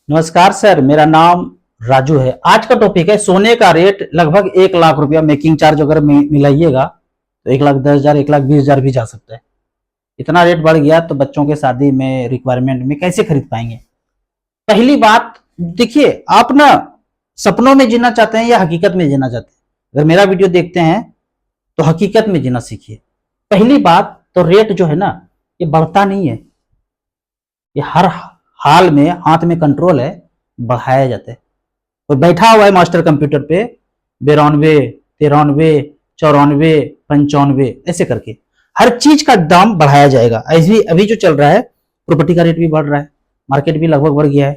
नमस्कार सर, मेरा नाम राजू है। आज का टॉपिक है सोने का रेट। लगभग 1 लाख रुपया मेकिंग चार्ज अगर मिलाइएगा तो 1,10,000 1,20,000 भी जा सकता है। इतना रेट बढ़ गया तो बच्चों के शादी में रिक्वायरमेंट में कैसे खरीद पाएंगे। पहली बात देखिए, आप ना सपनों में जीना चाहते हैं या हकीकत में जीना चाहते हैं। अगर मेरा वीडियो देखते हैं तो हकीकत में जीना सीखिए। पहली बात तो रेट जो है ना, ये बढ़ता नहीं है, ये हर हाल में हाथ में कंट्रोल है, बढ़ाया जाता है। और बैठा हुआ है मास्टर कंप्यूटर पे 92, 93, 94, 95 ऐसे करके हर चीज का दाम बढ़ाया जाएगा। ऐसे अभी जो चल रहा है, प्रॉपर्टी का रेट भी बढ़ रहा है, मार्केट भी लगभग बढ़ गया है,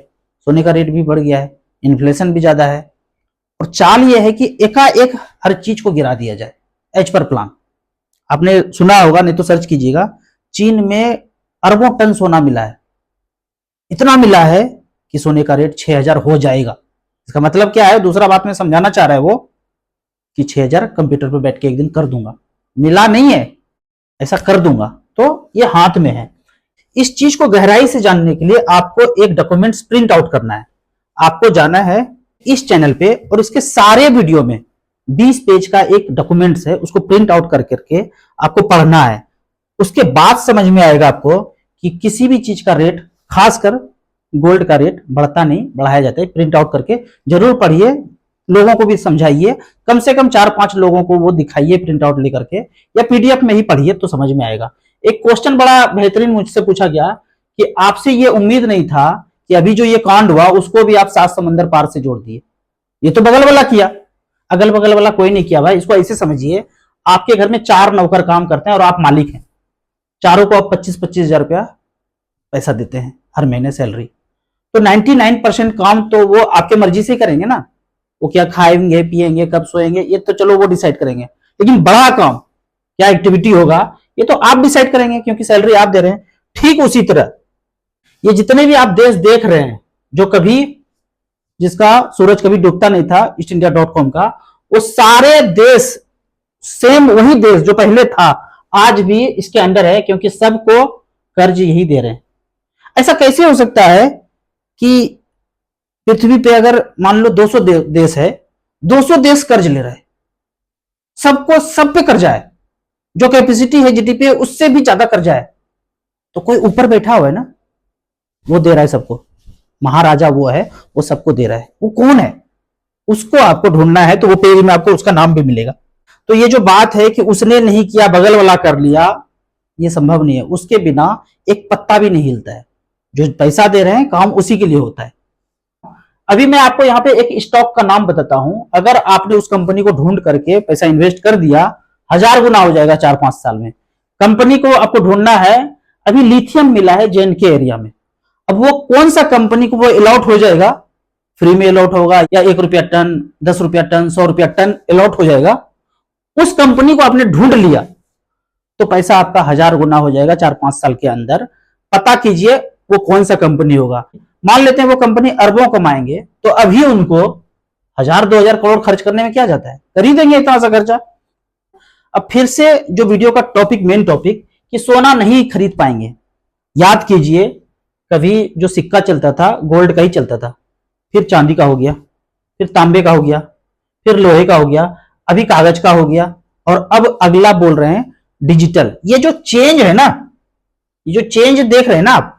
सोने का रेट भी बढ़ गया है, इन्फ्लेशन भी ज्यादा है। और चाल यह है कि एकाएक हर चीज को गिरा दिया जाए एज पर प्लान। आपने सुना होगा, नहीं तो सर्च कीजिएगा, चीन में अरबों टन सोना मिला है। इतना मिला है कि सोने का रेट 6,000 हो जाएगा। इसका मतलब क्या है, दूसरा बात में समझाना चाह रहा है वो कि 6,000 कंप्यूटर पर बैठ के एक दिन कर दूंगा। मिला नहीं है, ऐसा कर दूंगा। तो ये हाथ में है। इस चीज को गहराई से जानने के लिए आपको एक डॉक्यूमेंट्स प्रिंट आउट करना है। आपको जाना है इस चैनल पे और इसके सारे वीडियो में 20 पेज का एक डॉक्यूमेंट्स है, उसको प्रिंट आउट कर करके आपको पढ़ना है। उसके बाद समझ में आएगा आपको कि किसी भी चीज का रेट, खासकर गोल्ड का रेट बढ़ता नहीं, बढ़ाया जाता है। प्रिंट आउट करके जरूर पढ़िए, लोगों को भी समझाइए, कम से कम 4-5 लोगों को वो दिखाइए प्रिंट आउट लेकर के, या पीडीएफ में ही पढ़िए तो समझ में आएगा। एक क्वेश्चन बड़ा बेहतरीन मुझसे पूछा गया कि आपसे ये उम्मीद नहीं था कि अभी जो ये कांड हुआ उसको भी आप 7 समंदर पार से जोड़ दिए। ये तो बगल वाला किया, अगल बगल वाला कोई नहीं किया भाई। इसको ऐसे समझिए, आपके घर में 4 नौकर काम करते हैं और आप मालिक हैं। चारों को आप 25-25 हजार रुपया पैसा देते हैं हर महीने सैलरी। तो 99% काम तो वो आपके मर्जी से करेंगे ना। वो क्या खाएंगे पिएंगे कब सोएंगे ये तो चलो वो डिसाइड करेंगे, लेकिन बड़ा काम क्या एक्टिविटी होगा ये तो आप डिसाइड करेंगे, क्योंकि सैलरी आप दे रहे हैं। ठीक उसी तरह ये जितने भी आप देश देख रहे हैं, जो कभी जिसका सूरज कभी डूबता नहीं था, eastindia.com का, वो सारे देश सेम वही देश जो पहले था आज भी इसके अंडर है, क्योंकि सबको कर्ज यही दे रहे हैं। ऐसा कैसे हो सकता है कि पृथ्वी पे अगर मान लो 200 देश है, 200 देश कर्ज ले रहा है, सबको सब पे कर्जा है, जो कैपेसिटी है जीडीपी उससे भी ज्यादा कर्जा है। तो कोई ऊपर बैठा हुआ है ना, वो दे रहा है सबको। महाराजा वो है, वो सबको दे रहा है। वो कौन है, उसको आपको ढूंढना है। तो वो पेज में आपको उसका नाम भी मिलेगा। तो ये जो बात है कि उसने नहीं किया बगल वाला कर लिया, ये संभव नहीं है। उसके बिना एक पत्ता भी नहीं हिलता है। जो पैसा दे रहे हैं काम उसी के लिए होता है। अभी मैं आपको यहाँ पे एक स्टॉक का नाम बताता हूं। अगर आपने उस कंपनी को ढूंढ करके पैसा इन्वेस्ट कर दिया, 1000 गुना हो जाएगा 4-5 साल में। कंपनी को आपको ढूंढना है। अभी लिथियम मिला है JNK एरिया में। अब वो कौन सा कंपनी को वो अलॉट हो जाएगा, फ्री में अलॉट होगा या 1 रुपया टन, 10 रुपया टन, 100 रुपया टन अलॉट हो जाएगा। उस कंपनी को आपने ढूंढ लिया तो पैसा आपका 1000 गुना हो जाएगा 4-5 साल के अंदर। पता कीजिए वो कौन सा कंपनी होगा। मान लेते हैं वो कंपनी अरबों कमाएंगे, तो अभी उनको 1000-2000 करोड़ खर्च करने में क्या जाता है, कर ही देंगे इतना सा खर्चा। अब फिर से जो वीडियो का टॉपिक, मेन टॉपिक, कि सोना नहीं खरीद पाएंगे। याद कीजिए, कभी जो सिक्का चलता था गोल्ड का ही चलता था, फिर चांदी का हो गया, फिर तांबे का हो गया, फिर लोहे का हो गया, अभी कागज का हो गया, और अब अगला बोल रहे हैं डिजिटल। ये जो चेंज है ना, ये जो चेंज देख रहे हैं ना आप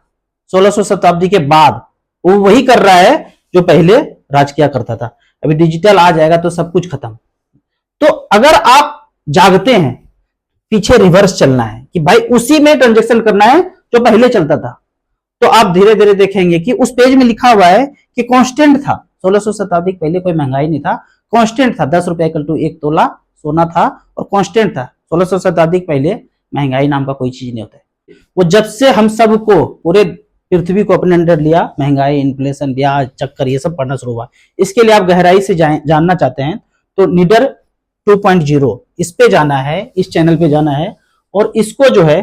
1600 शताब्दी के बाद, वो वही कर रहा है जो पहले राज किया करता था। अभी डिजिटल आ जाएगा तो सब कुछ खत्म। तो अगर आप जागते हैं, पीछे रिवर्स चलना है कि भाई उसी में ट्रांजेक्शन करना है जो पहले चलता था, तो आप धीरे धीरे देखेंगे कि उस पेज में लिखा हुआ है कि कांस्टेंट था। 1600 शताब्दी पहले कोई महंगाई नहीं था, कांस्टेंट था। 10 रुपया इक्वल टू 1 तोला सोना था और कांस्टेंट था। 1600 शताब्दी पहले महंगाई नाम का कोई चीज नहीं होता है। वो जब से हम सबको, पूरे पृथ्वी को अपने अंडर लिया, महंगाई, इन्फ्लेशन, ब्याज, चक्कर, ये सब पढ़ना शुरू हुआ। इसके लिए आप गहराई से जानना चाहते हैं तो निडर 2.0 इस पे जाना है, इस चैनल पे जाना है, और इसको जो है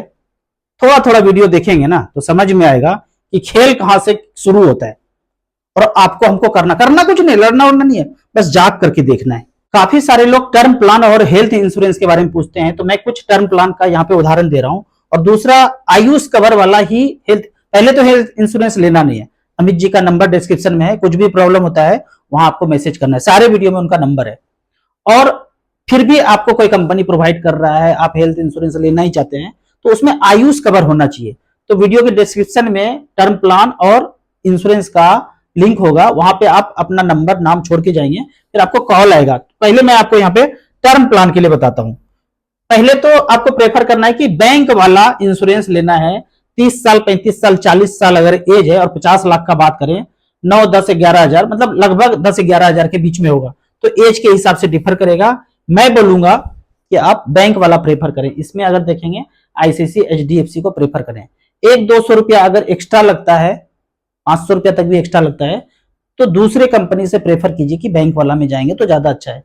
थोड़ा थोड़ा वीडियो देखेंगे ना तो समझ में आएगा कि खेल कहां से शुरू होता है। और आपको हमको करना कुछ नहीं, लड़ना उड़ना नहीं है, बस जाग करके देखना है। काफी सारे लोग टर्म प्लान और हेल्थ इंश्योरेंस के बारे में पूछते हैं, तो मैं कुछ टर्म प्लान का यहाँ पे उदाहरण दे रहा हूं, और दूसरा आयुष कवर वाला ही हेल्थ। पहले तो हेल्थ इंश्योरेंस लेना नहीं है, अमित जी का नंबर डिस्क्रिप्शन में है, कुछ भी प्रॉब्लम होता है वहां आपको मैसेज करना है, सारे वीडियो में उनका नंबर है। और फिर भी आपको कोई कंपनी प्रोवाइड कर रहा है, आप हेल्थ इंश्योरेंस लेना ही चाहते हैं, तो उसमें आयुष कवर होना चाहिए। तो वीडियो के डिस्क्रिप्शन में टर्म प्लान और इंश्योरेंस का लिंक होगा, वहां पे आप अपना नंबर नाम छोड़ के जाएंगे, फिर आपको कॉल आएगा। पहले मैं आपको यहाँ पे टर्म प्लान के लिए बताता हूं। पहले तो आपको प्रेफर करना है कि बैंक वाला इंश्योरेंस लेना है। 30 साल, 35 साल, 40 साल अगर एज है और 50 लाख का बात करें, 9, 10, 11 हजार, मतलब लगभग 10, 11 हजार के बीच में होगा, तो एज के हिसाब से डिफर करेगा। मैं बोलूंगा कि आप बैंक वाला प्रेफर करें। इसमें अगर देखेंगे आईसीसी, एचडीएफसी को प्रेफर करें। 100-200 रुपया अगर एक्स्ट्रा लगता है, 500 रुपया तक भी एक्स्ट्रा लगता है, तो दूसरे कंपनी से प्रेफर कीजिए कि बैंक वाला में जाएंगे तो ज्यादा अच्छा है।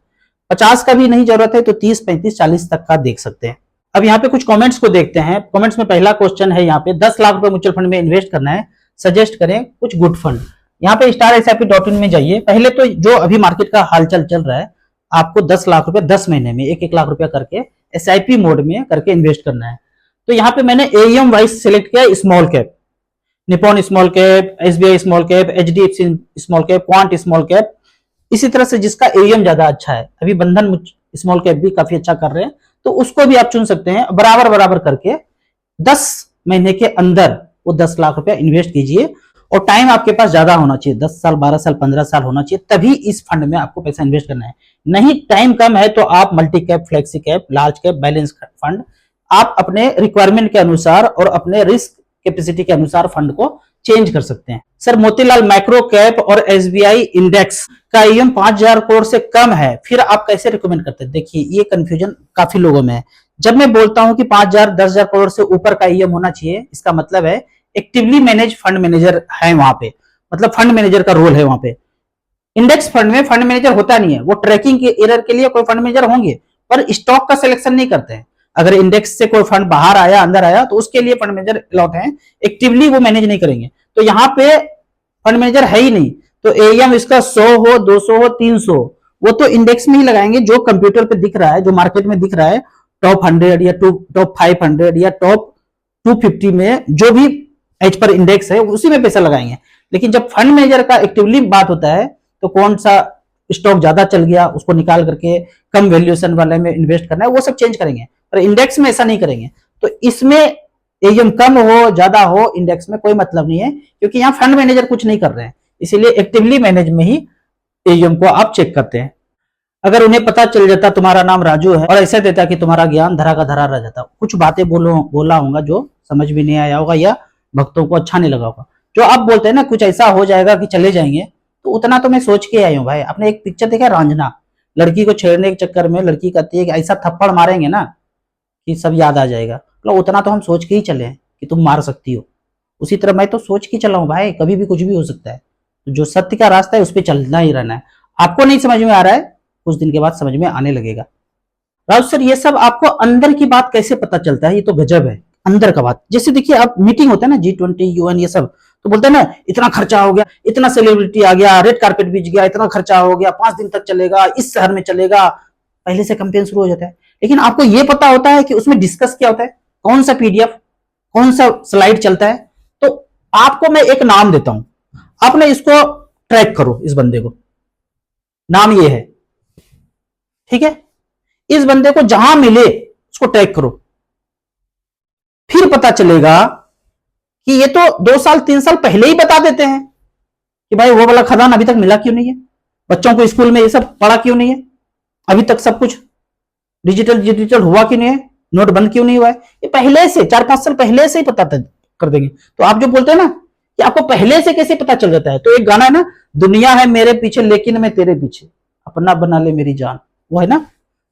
50 का भी नहीं जरूरत है तो 30, 35, 40 तक का देख सकते हैं। अब यहाँ पे कुछ कमेंट्स को देखते हैं। कमेंट्स में पहला क्वेश्चन है यहाँ पे, 10 लाख रुपए म्यूचुअल फंड में इन्वेस्ट करना है, सजेस्ट करें कुछ गुड फंड। यहाँ पे StarSIP.in में जाइए। पहले तो जो अभी मार्केट का हालचाल चल रहा है, आपको 10 लाख रुपए 10 महीने में 1-1 लाख रुपया करके SIP मोड में करके इन्वेस्ट करना है। तो यहाँ पे मैंने AUM वाइज सिलेक्ट किया, small cap, Nippon small cap, SBI small cap, HDFC small cap, quant small cap, इसी तरह से जिसका AUM ज्यादा अच्छा है। अभी बंधन स्मॉल कैप भी काफी अच्छा कर रहे हैं, तो उसको भी आप चुन सकते हैं। बराबर बराबर करके 10 महीने के अंदर वो 10 लाख रुपया इन्वेस्ट कीजिए, और टाइम आपके पास ज्यादा होना चाहिए, 10 साल, 12 साल, 15 साल होना चाहिए, तभी इस फंड में आपको पैसा इन्वेस्ट करना है। नहीं टाइम कम है तो आप multi cap, flexi cap, large cap, balance fund, आप अपने रिक्वायरमेंट के अनुसार और अपने रिस्क कैपेसिटी के अनुसार फंड को चेंज कर सकते हैं। सर मोतीलाल माइक्रो कैप और SBI इंडेक्स का AUM 5,000 करोड़ से कम है, फिर आप कैसे रिकमेंड करते हैं? देखिए ये कंफ्यूजन काफी लोगों में है। जब मैं बोलता हूं कि 5,000, 10,000 करोड़ से ऊपर का AUM होना चाहिए, इसका मतलब है एक्टिवली मैनेज फंड मैनेजर है वहां पे, मतलब फंड मैनेजर का रोल है वहां पे। इंडेक्स फंड में फंड मैनेजर होता नहीं है, वो ट्रैकिंग के एरर के लिए कोई फंड मैनेजर होंगे, पर स्टॉक का सिलेक्शन नहीं करते हैं। अगर इंडेक्स से कोई फंड बाहर आया, अंदर आया, तो उसके लिए फंड मैनेजर अलॉट है, एक्टिवली वो मैनेज नहीं करेंगे। तो यहाँ पे फंड मैनेजर है ही नहीं, तो AUM इसका 100 हो, 200 हो, 300, वो तो इंडेक्स में ही लगाएंगे जो कंप्यूटर पे दिख रहा है, जो मार्केट में दिख रहा है, टॉप 100 या टॉप 500 या टॉप 250 में जो भी एज पर इंडेक्स है, उसी में पैसा लगाएंगे। लेकिन जब फंड मैनेजर का एक्टिवली बात होता है, तो कौन सा स्टॉक ज्यादा चल गया उसको निकाल करके कम वैल्यूएशन वाले में इन्वेस्ट करना है, वो सब चेंज करेंगे, पर इंडेक्स में ऐसा नहीं करेंगे। तो इसमें AUM कम हो, ज्यादा हो, इंडेक्स में कोई मतलब नहीं है, क्योंकि यहाँ फंड मैनेजर कुछ नहीं कर रहे हैं, इसीलिए एक्टिवली मैनेज में ही AUM को आप चेक करते हैं। अगर उन्हें पता चल जाता तुम्हारा नाम राजू है और ऐसा देता कि तुम्हारा ज्ञान धरा का धरा रह जाता, कुछ बातें बोला होगा जो समझ भी नहीं आया होगा या भक्तों को अच्छा नहीं लगा होगा। जो आप बोलते हैं ना कुछ ऐसा हो जाएगा कि चले जाएंगे, तो उतना तो मैं सोच के आई हूँ भाई। आपने एक पिक्चर देखा रांझना, लड़की को छेड़ने के चक्कर में लड़की कहती है कि ऐसा थप्पड़ मारेंगे ना कि सब याद आ जाएगा, मतलब उतना तो हम सोच के ही चले हैं कि तुम मार सकती हो। उसी तरह मैं तो सोच के चला हूँ भाई, कभी भी कुछ भी हो सकता है। तो जो सत्य का रास्ता है उस पर चलना ही रहना है। आपको नहीं समझ में आ रहा है, कुछ दिन के बाद समझ में आने लगेगा। राउत सर ये सब आपको अंदर की बात कैसे पता चलता है? ये तो गजब है, अंदर का बात। जैसे देखिए अब मीटिंग होता है ना, G20, UN, ये सब, तो बोलते हैं ना इतना खर्चा हो गया, इतना सेलिब्रिटी आ गया, रेड कार्पेट बिछ गया, इतना खर्चा हो गया, 5 दिन तक चलेगा, इस शहर में चलेगा, पहले से कैंपेन शुरू हो जाता है। लेकिन आपको ये पता होता है कि उसमें डिस्कस क्या होता है, कौन सा PDF, कौन सा स्लाइड चलता है? तो आपको मैं एक नाम देता हूं, आपने इसको ट्रैक करो, इस बंदे को, नाम ये है, ठीक है? इस बंदे को जहां मिले उसको ट्रैक करो, फिर पता चलेगा कि ये तो 2 साल 3 साल पहले ही बता देते हैं कि भाई वो वाला खदान अभी तक मिला क्यों नहीं है, बच्चों को स्कूल में ये सब पढ़ा क्यों नहीं है, अभी तक सब कुछ डिजिटल हुआ क्यों नहीं है, नोट बंद क्यों नहीं हुआ है। ये पहले से 4-5 साल पहले से ही पता कर देंगे। तो आप जो बोलते हैं ना कि आपको पहले से कैसे पता चल जाता है, तो एक गाना है ना, दुनिया है मेरे पीछे लेकिन मैं तेरे पीछे, अपना बना ले मेरी जान, वो है ना।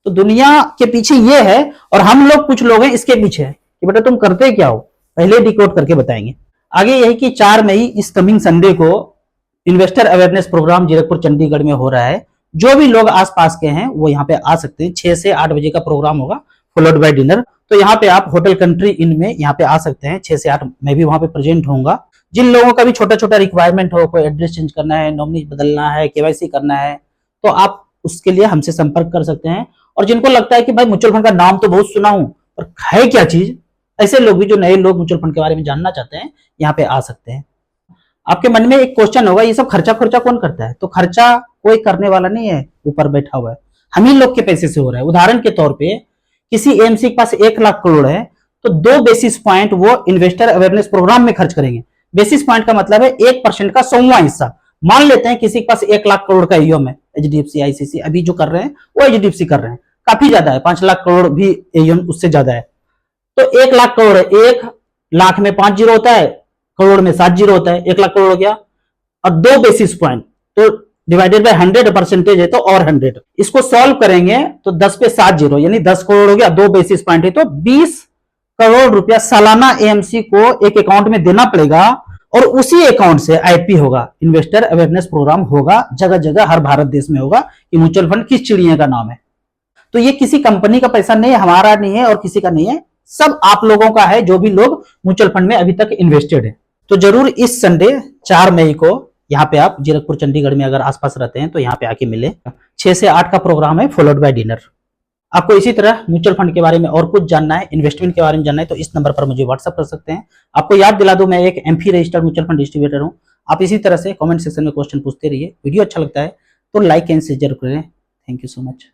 तो दुनिया के पीछे ये है और हम लोग कुछ लोग हैं इसके पीछे है कि बेटा तुम करते क्या हो, पहले डिकोड करके बताएंगे। आगे यही कि 4 मई इस कमिंग संडे को investor awareness program Zirakpur Chandigarh में हो रहा है। जो भी लोग आसपास के हैं वो यहाँ पे आ सकते हैं। 6 से 8 बजे का प्रोग्राम होगा, फॉलोड बाय डिनर। तो यहाँ पे आप होटल कंट्री इन में यहाँ पे आ सकते हैं 6 से 8, मैं भी वहां पे प्रेजेंट होऊंगा। जिन लोगों का भी छोटा छोटा रिक्वायरमेंट हो, कोई एड्रेस चेंज करना है, नॉमिनी बदलना है, KYC करना है, तो आप उसके लिए हमसे संपर्क कर सकते हैं। और जिनको लगता है कि भाई म्यूचुअल फंड का नाम तो बहुत सुना हूं पर है क्या चीज, ऐसे लोग भी, जो नए लोग म्यूचुअल फंड के बारे में जानना चाहते हैं, यहाँ पे आ सकते हैं। आपके मन में एक क्वेश्चन होगा, ये सब खर्चा खर्चा कौन करता है? तो खर्चा कोई करने वाला नहीं है, ऊपर बैठा हुआ है, हम ही लोग के पैसे से हो रहा है। उदाहरण के तौर पे किसी एएमसी के पास 1 लाख करोड़ है, तो 2 बेसिस पॉइंट वो इन्वेस्टर अवेयरनेस प्रोग्राम में खर्च करेंगे। बेसिस पॉइंट का मतलब है 1% का 100वां हिस्सा। मान लेते हैं किसी के पास 1 लाख करोड़ का ईओएम है, एचडीएफसी, आईसीसी, अभी जो कर रहे हैं वो एचडीएफसी कर रहे हैं, काफी ज्यादा है, 5 लाख करोड़ भी ईओएम उससे ज्यादा है। तो 1 लाख करोड़ है, 1 लाख में 5 जीरो होता है, करोड़ में 7 जीरो होता है, 1 लाख करोड़ हो गया। और 2 बेसिस पॉइंट तो डिवाइडेड बाय 100% है, तो और 100। इसको सॉल्व करेंगे तो 10 पे 7 जीरो यानी 10 करोड़ हो गया, 2 बेसिस पॉइंट है तो 20 करोड़ रुपया सालाना एएमसी को एक अकाउंट में देना पड़ेगा, और उसी अकाउंट से आईपी होगा, इन्वेस्टर अवेयरनेस प्रोग्राम होगा, जगह जगह हर भारत देश में होगा कि म्यूचुअल फंड किस चिड़िया का नाम है। तो ये किसी कंपनी का पैसा नहीं है, हमारा नहीं है और किसी का नहीं है, सब आप लोगों का है जो भी लोग म्यूचुअल फंड में अभी तक इन्वेस्टेड है। तो जरूर इस संडे 4 मई को यहाँ पे आप जीरकपुर चंडीगढ़ में अगर आसपास रहते हैं तो यहाँ पे आके मिले। 6 से 8 का प्रोग्राम है, फॉलोड बाय डिनर। आपको इसी तरह म्यूचुअल फंड के बारे में और कुछ जानना है, इन्वेस्टमेंट के बारे में जानना है, तो इस नंबर पर मुझे व्हाट्सअप कर सकते हैं। आपको याद दिला दूं, मैं एक AMFI registered mutual fund distributor हूं। आप इसी तरह से कमेंट सेक्शन में क्वेश्चन पूछते रहिए। वीडियो अच्छा लगता है तो लाइक एंड शेयर जरूर करें। Thank you so much.